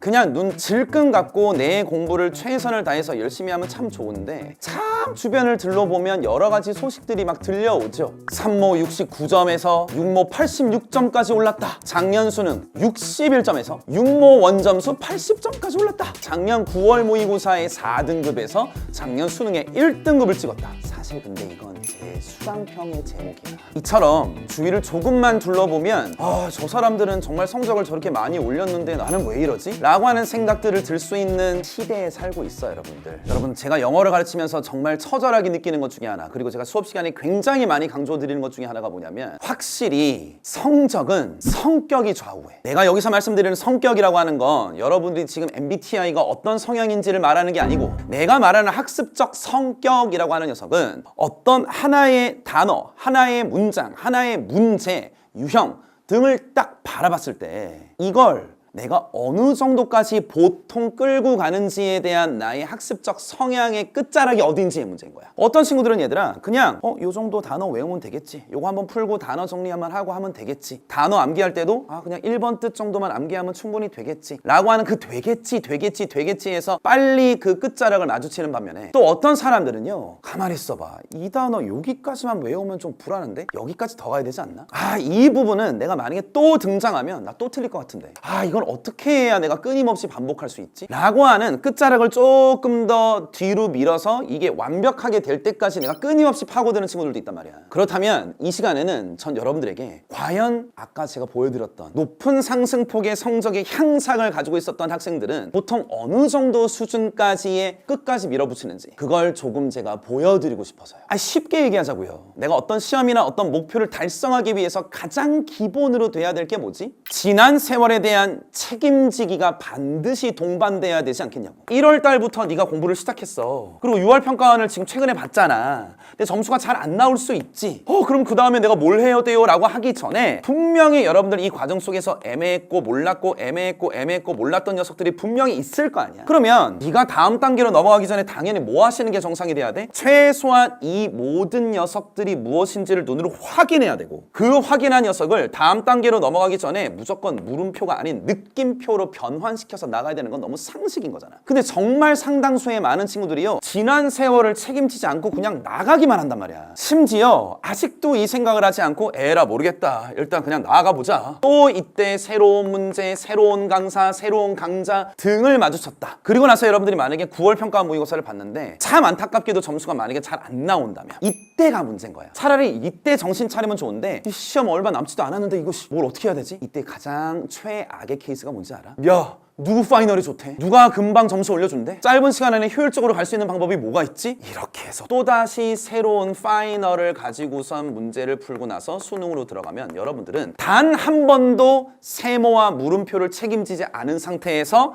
그냥 눈 질끈 감고 내 공부를 최선을 다해서 열심히 하면 참 좋은데 참 주변을 둘러보면 여러 가지 소식들이 막 들려오죠. 산모 69점에서 육모 86점까지 올랐다. 작년 수능 61점에서 육모 원점수 80점까지 올랐다. 작년 9월 모의고사의 4등급에서 작년 수능에 1등급을 찍었다. 사실 근데 이건 제 수강평의 제목이야. 이처럼 주위를 조금만 둘러보면 저 사람들은 정말 성적을 저렇게 많이 올렸는데 나는 왜 이러지? 라고 하는 생각들을 들 수 있는 시대에 살고 있어요, 여러분들. 여러분, 제가 영어를 가르치면서 정말 처절하게 느끼는 것 중에 하나, 그리고 제가 수업 시간에 굉장히 많이 강조드리는 것 중에 하나가 뭐냐면 확실히 성적은 성격이 좌우해. 내가 여기서 말씀드리는 성격이라고 하는 건 여러분들이 지금 MBTI가 어떤 성향인지를 말하는 게 아니고, 내가 말하는 학습적 성격이라고 하는 녀석은 어떤 하나의 단어, 하나의 문장, 하나의 문제, 유형 등을 딱 바라봤을 때 이걸 내가 어느 정도까지 보통 끌고 가는지에 대한 나의 학습적 성향의 끝자락이 어딘지의 문제인 거야. 어떤 친구들은 얘들아 그냥 요 정도 단어 외우면 되겠지, 요거 한번 풀고 단어 정리만 하고 하면 되겠지, 단어 암기할 때도 그냥 1번 뜻 정도만 암기하면 충분히 되겠지 라고 하는 그 되겠지에서 빨리 그 끝자락을 마주치는 반면에, 또 어떤 사람들은요 가만히 있어봐, 이 단어 여기까지만 외우면 좀 불안한데 여기까지 더 가야 되지 않나? 이 부분은 내가 만약에 또 등장하면 나 또 틀릴 것 같은데 이건 어떻게 해야 내가 끊임없이 반복할 수 있지? 라고 하는 끝자락을 조금 더 뒤로 밀어서 이게 완벽하게 될 때까지 내가 끊임없이 파고드는 친구들도 있단 말이야. 그렇다면 이 시간에는 전 여러분들에게 과연 아까 제가 보여드렸던 높은 상승폭의 성적의 향상을 가지고 있었던 학생들은 보통 어느 정도 수준까지의 끝까지 밀어붙이는지 그걸 조금 제가 보여드리고 싶어서요. 쉽게 얘기하자고요. 내가 어떤 시험이나 어떤 목표를 달성하기 위해서 가장 기본으로 돼야 될 게 뭐지? 지난 세월에 대한 책임지기가 반드시 동반돼야 되지 않겠냐고. 1월 달부터 네가 공부를 시작했어. 그리고 6월 평가원을 지금 최근에 봤잖아. 근데 점수가 잘 안 나올 수 있지. 그럼 그 다음에 내가 뭘 해야 돼요? 라고 하기 전에 분명히 여러분들 이 과정 속에서 애매했고 몰랐고 애매했고 몰랐던 녀석들이 분명히 있을 거 아니야. 그러면 네가 다음 단계로 넘어가기 전에 당연히 뭐 하시는 게 정상이 돼야 돼? 최소한 이 모든 녀석들이 무엇인지를 눈으로 확인해야 되고, 그 확인한 녀석을 다음 단계로 넘어가기 전에 무조건 물음표가 아닌 느낌표로 변환시켜서 나가야 되는 건 너무 상식인 거잖아. 근데 정말 상당수의 많은 친구들이요 지난 세월을 책임지지 않고 그냥 나가기만 한단 말이야. 심지어 아직도 이 생각을 하지 않고 에라 모르겠다, 일단 그냥 나가보자. 또 이때 새로운 문제, 새로운 강사, 새로운 강자 등을 마주쳤다. 그리고 나서 여러분들이 만약에 9월 평가 모의고사를 봤는데 참 안타깝게도 점수가 만약에 잘 안 나온다면 이때가 문제인 거야. 차라리 이때 정신 차리면 좋은데 이 시험 얼마 남지도 않았는데 이거 뭘 어떻게 해야 되지? 이때 가장 최악의 케이스가 뭔지 알아? 야, 누구 파이널이 좋대? 누가 금방 점수 올려준대? 짧은 시간 안에 효율적으로 갈 수 있는 방법이 뭐가 있지? 이렇게 해서 또다시 새로운 파이널을 가지고선 문제를 풀고 나서 수능으로 들어가면 여러분들은 단 한 번도 세모와 물음표를 책임지지 않은 상태에서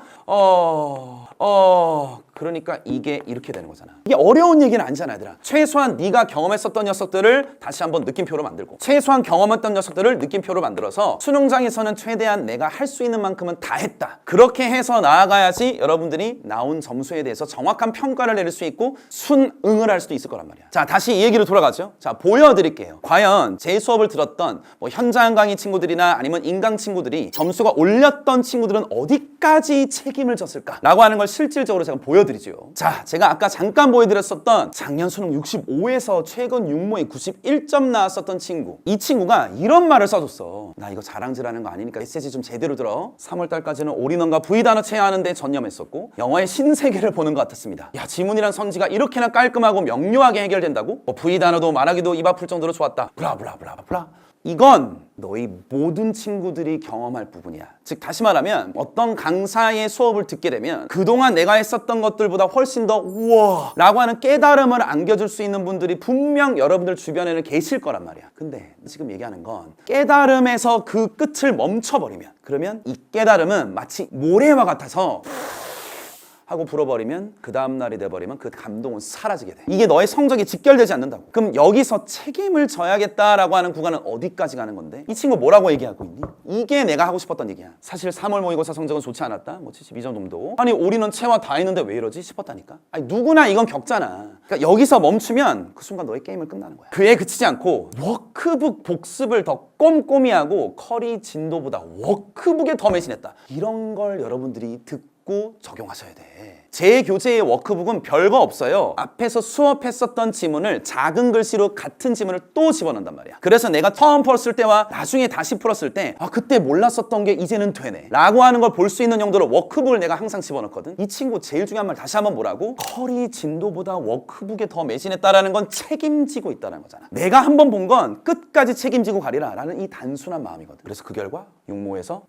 그러니까 이게 이렇게 되는 거잖아. 이게 어려운 얘기는 아니잖아, 얘들아. 최소한 네가 경험했었던 녀석들을 다시 한번 느낌표로 만들고, 최소한 경험했던 녀석들을 느낌표로 만들어서 수능장에서는 최대한 내가 할 수 있는 만큼은 다 했다. 그렇게 해서 나아가야지 여러분들이 나온 점수에 대해서 정확한 평가를 내릴 수 있고 순응을 할 수도 있을 거란 말이야. 자, 다시 이 얘기로 돌아가죠. 자, 보여드릴게요. 과연 제 수업을 들었던 현장 강의 친구들이나 아니면 인강 친구들이 점수가 올렸던 친구들은 어디까지 책임을 졌을까? 라고 하는 걸 실질적으로 제가 보여드릴게요. 자, 제가 아까 잠깐 보여드렸었던 작년 수능 65에서 최근 육모에 91점 나왔었던 친구, 이 친구가 이런 말을 써줬어. 나 이거 자랑질하는 거 아니니까 메시지 좀 제대로 들어. 3월달까지는 올인원과 V단어 체화하는데 전념했었고 영화의 신세계를 보는 것 같았습니다. 야, 지문이란 선지가 이렇게나 깔끔하고 명료하게 해결된다고? V단어도 말하기도 입 아플 정도로 좋았다. 블라블라블라블라. 이건 너희 모든 친구들이 경험할 부분이야. 즉 다시 말하면 어떤 강사의 수업을 듣게 되면 그동안 내가 했었던 것들보다 훨씬 더 우와 라고 하는 깨달음을 안겨줄 수 있는 분들이 분명 여러분들 주변에는 계실 거란 말이야. 근데 지금 얘기하는 건 깨달음에서 그 끝을 멈춰버리면, 그러면 이 깨달음은 마치 모래와 같아서 하고 불어버리면 그 다음날이 돼버리면 그 감동은 사라지게 돼. 이게 너의 성적이 직결되지 않는다고. 그럼 여기서 책임을 져야겠다라고 하는 구간은 어디까지 가는 건데 이 친구 뭐라고 얘기하고 있니? 이게 내가 하고 싶었던 얘기야. 사실 3월 모의고사 성적은 좋지 않았다. 뭐 72점 정도. 아니 올인원 체화 다 했는데 왜 이러지 싶었다니까. 아니 누구나 이건 겪잖아. 그러니까 여기서 멈추면 그 순간 너의 게임을 끝나는 거야. 그에 그치지 않고 워크북 복습을 더 꼼꼼히 하고 커리 진도보다 워크북에 더 매진했다. 이런 걸 여러분들이 듣고 적용하셔야 돼. 제 교재의 워크북은 별거 없어요. 앞에서 수업했었던 지문을 작은 글씨로 같은 지문을 또 집어넣는단 말이야. 그래서 내가 처음 풀었을 때와 나중에 다시 풀었을 때 그때 몰랐었던 게 이제는 되네 라고 하는 걸 볼 수 있는 용도로 워크북을 내가 항상 집어넣거든. 이 친구 제일 중요한 말 다시 한번 뭐라고? 커리 진도보다 워크북에 더 매진했다라는 건 책임지고 있다는 거잖아. 내가 한 번 본 건 끝까지 책임지고 가리라 라는 이 단순한 마음이거든. 그래서 그 결과 육모에서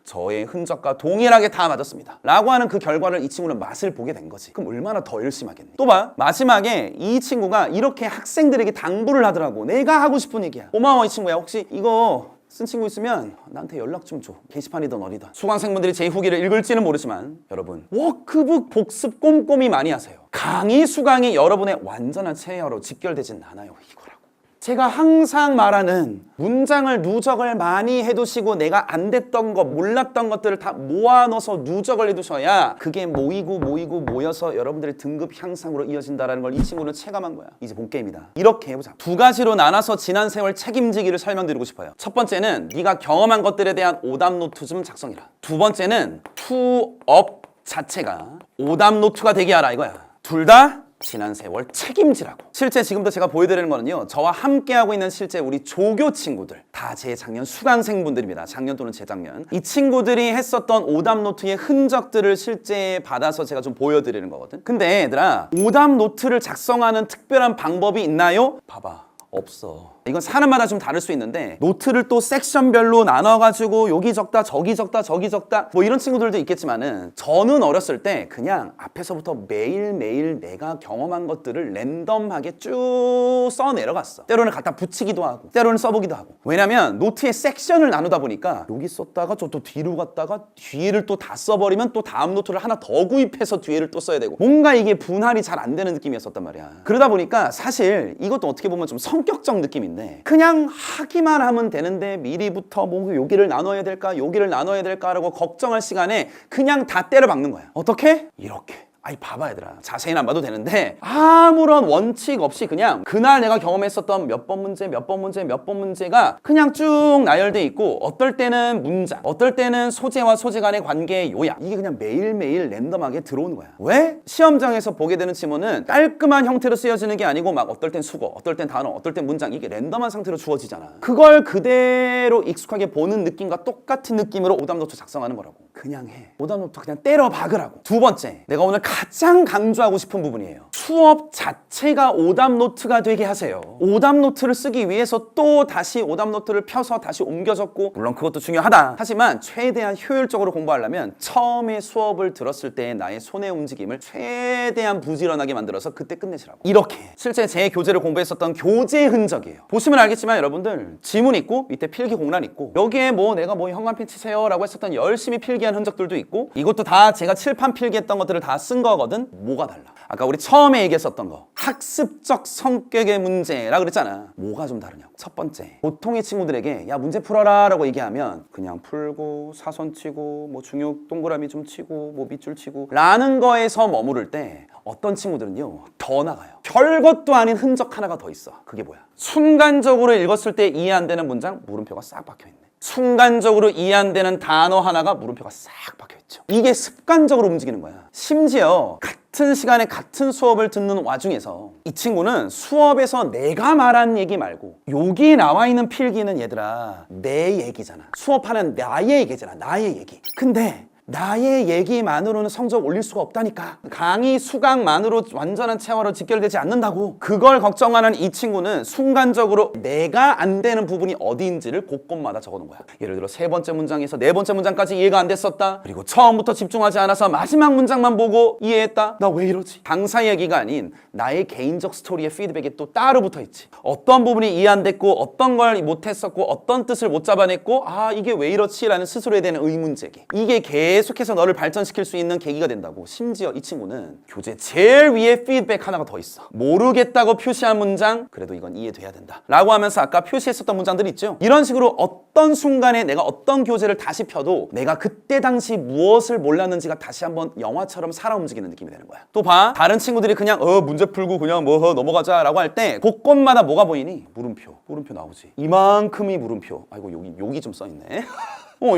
저의 흔적과 동일하게 다 맞았습니다 라고 하는 그 결과를 이 친구는 맛을 보게 된 거지. 그럼 얼마나 더 열심히 하겠니? 또 봐. 마지막에 이 친구가 이렇게 학생들에게 당부를 하더라고. 내가 하고 싶은 얘기야. 고마워 이 친구야. 혹시 이거 쓴 친구 있으면 나한테 연락 좀 줘. 게시판이든 어디든. 수강생분들이 제 후기를 읽을지는 모르지만 여러분 워크북 복습 꼼꼼히 많이 하세요. 강의 수강이 여러분의 완전한 체화로 직결되진 않아요. 이거라고. 제가 항상 말하는 문장을 누적을 많이 해두시고 내가 안 됐던 것, 몰랐던 것들을 다 모아넣어서 누적을 해두셔야 그게 모여서 여러분들의 등급 향상으로 이어진다는 걸 이 친구는 체감한 거야. 이제 본 게임이다. 이렇게 해보자. 두 가지로 나눠서 지난 세월 책임지기를 설명드리고 싶어요. 첫 번째는 네가 경험한 것들에 대한 오답 노트 좀 작성해라. 두 번째는 투업 자체가 오답 노트가 되게 하라 이거야. 둘 다 지난 세월 책임지라고. 실제 지금도 제가 보여드리는 거는요, 저와 함께하고 있는 실제 우리 조교 친구들 다 제 작년 수강생분들입니다. 작년 또는 재작년. 이 친구들이 했었던 오답 노트의 흔적들을 실제 받아서 제가 좀 보여드리는 거거든. 근데 얘들아, 오답 노트를 작성하는 특별한 방법이 있나요? 봐봐. 없어. 이건 사람마다 좀 다를 수 있는데 노트를 또 섹션별로 나눠가지고 여기 적다 저기 적다 저기 적다 뭐 이런 친구들도 있겠지만은 저는 어렸을 때 그냥 앞에서부터 매일매일 내가 경험한 것들을 랜덤하게 쭉 써 내려갔어. 때로는 갖다 붙이기도 하고 때로는 써보기도 하고. 왜냐면 노트에 섹션을 나누다 보니까 여기 썼다가 저 또 뒤로 갔다가 뒤에를 또 다 써버리면 또 다음 노트를 하나 더 구입해서 뒤에를 또 써야 되고 뭔가 이게 분할이 잘 안 되는 느낌이었었단 말이야. 그러다 보니까 사실 이것도 어떻게 보면 좀 성격적 느낌인데 그냥 하기만 하면 되는데 미리부터 뭐 여기를 나눠야 될까 여기를 나눠야 될까라고 걱정할 시간에 그냥 다 때려 박는 거야. 어떻게? 이렇게. 아이 봐봐 얘들아, 자세히는 안 봐도 되는데 아무런 원칙 없이 그냥 그날 내가 경험했었던 몇 번 문제 몇 번 문제 몇 번 문제가 그냥 쭉 나열돼 있고 어떨 때는 문장, 어떨 때는 소재와 소재 간의 관계의 요약, 이게 그냥 매일매일 랜덤하게 들어오는 거야. 왜? 시험장에서 보게 되는 지문은 깔끔한 형태로 쓰여지는 게 아니고 막 어떨 땐 수거, 어떨 땐 단어, 어떨 땐 문장, 이게 랜덤한 상태로 주어지잖아. 그걸 그대로 익숙하게 보는 느낌과 똑같은 느낌으로 오답노트 작성하는 거라고. 그냥 해. 오답노트 그냥 때려 박으라고. 두 번째, 내가 오늘 가장 강조하고 싶은 부분이에요. 수업 자체가 오답노트가 되게 하세요. 오답노트를 쓰기 위해서 또 다시 오답노트를 펴서 다시 옮겨 적고, 물론 그것도 중요하다. 하지만 최대한 효율적으로 공부하려면 처음에 수업을 들었을 때 나의 손의 움직임을 최대한 부지런하게 만들어서 그때 끝내시라고. 이렇게 실제 제 교재를 공부했었던 교재 흔적이에요. 보시면 알겠지만 여러분들 지문 있고 밑에 필기 공란 있고 여기에 뭐 내가 뭐 현관펜 치세요 라고 했었던 열심히 필기한 흔적들도 있고 이것도 다 제가 칠판 필기했던 것들을 다 쓴 거거든. 뭐가 달라? 아까 우리 처음에 얘기했었던 거 학습적 성격의 문제라 그랬잖아. 뭐가 좀 다르냐고. 첫 번째, 보통의 친구들에게 야 문제 풀어라 라고 얘기하면 그냥 풀고 사선 치고 뭐 중요 동그라미 좀 치고 뭐 밑줄 치고 라는 거에서 머무를 때 어떤 친구들은요 더 나가요. 별것도 아닌 흔적 하나가 더 있어. 그게 뭐야? 순간적으로 읽었을 때 이해 안 되는 문장 물음표가 싹 박혀있네. 순간적으로 이해 안 되는 단어 하나가 물음표가 싹 박혀있죠. 이게 습관적으로 움직이는 거야. 심지어 같은 시간에 같은 수업을 듣는 와중에서 이 친구는 수업에서 내가 말한 얘기 말고 여기 나와 있는 필기는 얘들아 내 얘기잖아. 수업하는 나의 얘기잖아. 나의 얘기. 근데 나의 얘기만으로는 성적 올릴 수가 없다니까. 강의 수강만으로 완전한 체화로 직결되지 않는다고. 그걸 걱정하는 이 친구는 순간적으로 내가 안 되는 부분이 어디인지를 곳곳마다 적어놓은 거야. 예를 들어 세 번째 문장에서 네 번째 문장까지 이해가 안 됐었다. 그리고 처음부터 집중하지 않아서 마지막 문장만 보고 이해했다. 나 왜 이러지? 강사 얘기가 아닌 나의 개인적 스토리의 피드백이 또 따로 붙어있지. 어떤 부분이 이해 안 됐고 어떤 걸 못했었고 어떤 뜻을 못 잡아냈고 아 이게 왜 이렇지? 라는 스스로에 대한 의문제기. 이게 계속해서 너를 발전시킬 수 있는 계기가 된다고. 심지어 이 친구는 교재 제일 위에 피드백 하나가 더 있어. 모르겠다고 표시한 문장, 그래도 이건 이해돼야 된다 라고 하면서 아까 표시했었던 문장들 있죠. 이런 식으로 어떤 순간에 내가 어떤 교재를 다시 펴도 내가 그때 당시 무엇을 몰랐는지가 다시 한번 영화처럼 살아 움직이는 느낌이 되는 거야. 또 봐, 다른 친구들이 그냥 문제 풀고 그냥 뭐 넘어가자 라고 할 때 곳곳마다 뭐가 보이니? 물음표 나오지. 이만큼이 물음표. 아이고 여기 좀 써있네.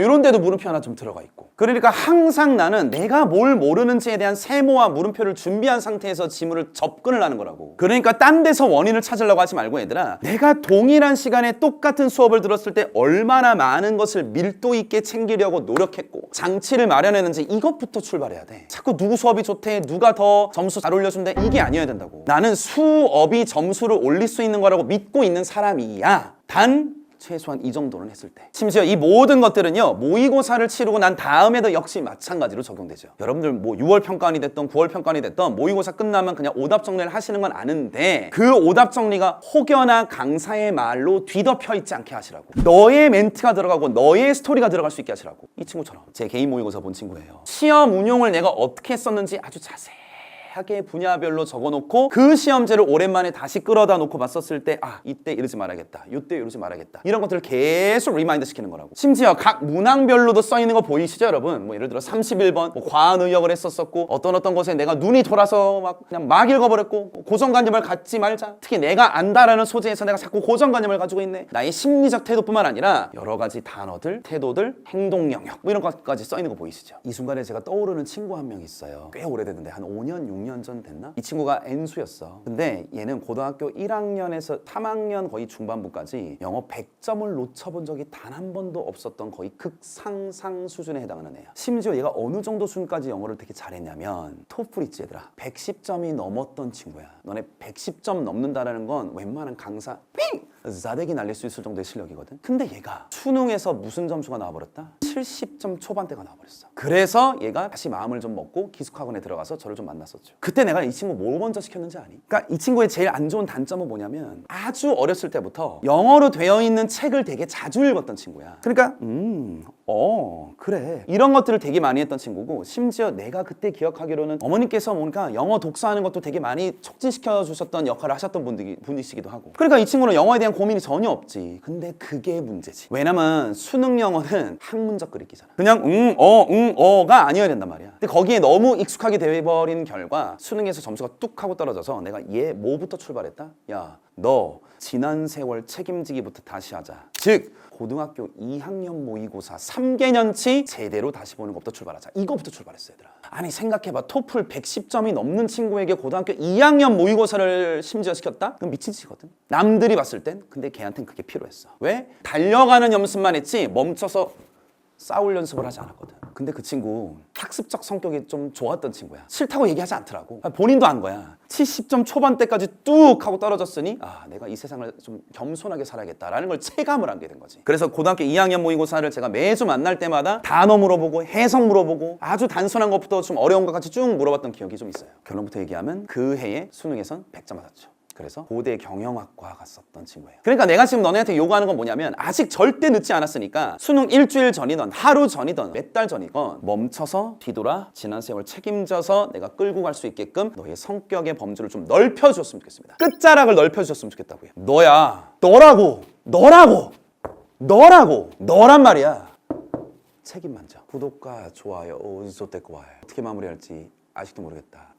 이런 데도 물음표 하나 좀 들어가 있고. 그러니까 항상 나는 내가 뭘 모르는지에 대한 세모와 물음표를 준비한 상태에서 지문을 접근을 하는 거라고. 그러니까 딴 데서 원인을 찾으려고 하지 말고 얘들아, 내가 동일한 시간에 똑같은 수업을 들었을 때 얼마나 많은 것을 밀도 있게 챙기려고 노력했고 장치를 마련했는지 이것부터 출발해야 돼. 자꾸 누구 수업이 좋대, 누가 더 점수 잘 올려준대, 이게 아니어야 된다고. 나는 수업이 점수를 올릴 수 있는 거라고 믿고 있는 사람이야. 단 최소한 이 정도는 했을 때. 심지어 이 모든 것들은요, 모의고사를 치르고 난 다음에도 역시 마찬가지로 적용되죠. 여러분들 뭐 6월 평가원이 됐던 9월 평가원이 됐던 모의고사 끝나면 그냥 오답 정리를 하시는 건 아는데 그 오답 정리가 혹여나 강사의 말로 뒤덮여 있지 않게 하시라고. 너의 멘트가 들어가고 너의 스토리가 들어갈 수 있게 하시라고. 이 친구처럼 제 개인 모의고사 본 친구예요. 시험 운용을 내가 어떻게 했었는지 아주 자세하게 분야별로 적어놓고 그 시험지를 오랜만에 다시 끌어다 놓고 봤었을 때 이때 이러지 말아야겠다, 이때 이러지 말아야겠다, 이런 것들을 계속 리마인드 시키는 거라고. 심지어 각 문항별로도 써 있는 거 보이시죠 여러분? 뭐 예를 들어 31번 과학의역을 했었었고 어떤 곳에 내가 눈이 돌아서 그냥 막 읽어버렸고 고정관념을 갖지 말자. 특히 내가 안다라는 소재에서 내가 자꾸 고정관념을 가지고 있네. 나의 심리적 태도뿐만 아니라 여러 가지 단어들, 태도들, 행동 영역 이런 것까지 써 있는 거 보이시죠? 이 순간에 제가 떠오르는 친구 한 명 있어요. 꽤 오래됐는데 한 5년, 6년 전 됐나? 이 친구가 N수였어. 근데 얘는 고등학교 1학년에서 3학년 거의 중반부까지 영어 100점을 놓쳐본 적이 단 한 번도 없었던 거의 극상상 수준에 해당하는 애야. 심지어 얘가 어느 정도 수준까지 영어를 되게 잘했냐면 토플 있지 얘들아, 110점이 넘었던 친구야. 너네 110점 넘는다라는 건 웬만한 강사 삥! 싸대기 날릴 수 있을 정도의 실력이거든. 근데 얘가 수능에서 무슨 점수가 나와버렸다? 70점 초반대가 나와버렸어. 그래서 얘가 다시 마음을 좀 먹고 기숙학원에 들어가서 저를 좀 만났었죠. 그때 내가 이 친구 뭘 먼저 시켰는지 아니? 그러니까 이 친구의 제일 안 좋은 단점은 뭐냐면 아주 어렸을 때부터 영어로 되어 있는 책을 되게 자주 읽었던 친구야. 그러니까 그래, 이런 것들을 되게 많이 했던 친구고, 심지어 내가 그때 기억하기로는 어머님께서 뭔가 영어 독서하는 것도 되게 많이 촉진시켜 주셨던 역할을 하셨던 분이시기도 하고. 그러니까 이 친구는 영어에 대한 고민이 전혀 없지. 근데 그게 문제지. 왜냐면 수능 영어는 학문적 그리기잖아. 그냥 가 아니어야 된단 말이야. 근데 거기에 너무 익숙하게 돼버린 결과 수능에서 점수가 뚝 하고 떨어져서 내가 얘 뭐부터 출발했다? 야, 너 지난 세월 책임지기부터 다시 하자. 즉 고등학교 2학년 모의고사 3개년치 제대로 다시 보는 것부터 출발하자. 이거부터 출발했어 얘들아. 아니 생각해봐, 토플 110점이 넘는 친구에게 고등학교 2학년 모의고사를 심지어 시켰다? 그럼 미친 짓이거든. 남들이 봤을 땐 근데 걔한텐 그게 필요했어. 왜? 달려가는 연습만 했지 멈춰서 싸울 연습을 하지 않았거든. 근데 그 친구 학습적 성격이 좀 좋았던 친구야. 싫다고 얘기하지 않더라고. 본인도 안 거야. 70점 초반대까지 뚝 하고 떨어졌으니 내가 이 세상을 좀 겸손하게 살아야겠다라는 걸 체감을 하게 된 거지. 그래서 고등학교 2학년 모의고사를 제가 매주 만날 때마다 단어 물어보고 해석 물어보고 아주 단순한 것부터 좀 어려운 것까지 쭉 물어봤던 기억이 좀 있어요. 결론부터 얘기하면 그 해에 수능에선 100점 맞았죠. 그래서 고대 경영학과 갔었던 친구예요. 그러니까 내가 지금 너네한테 요구하는 건 뭐냐면 아직 절대 늦지 않았으니까 수능 일주일 전이든 하루 전이든 몇 달 전이건 멈춰서 뒤돌아 지난 세월 책임져서 내가 끌고 갈 수 있게끔 너의 성격의 범주를 좀 넓혀주셨으면 좋겠습니다. 끝자락을 넓혀주셨으면 좋겠다고요. 너란 말이야. 책임만져. 구독과 좋아요, 좋대꾸와요. 어떻게 마무리할지 아직도 모르겠다.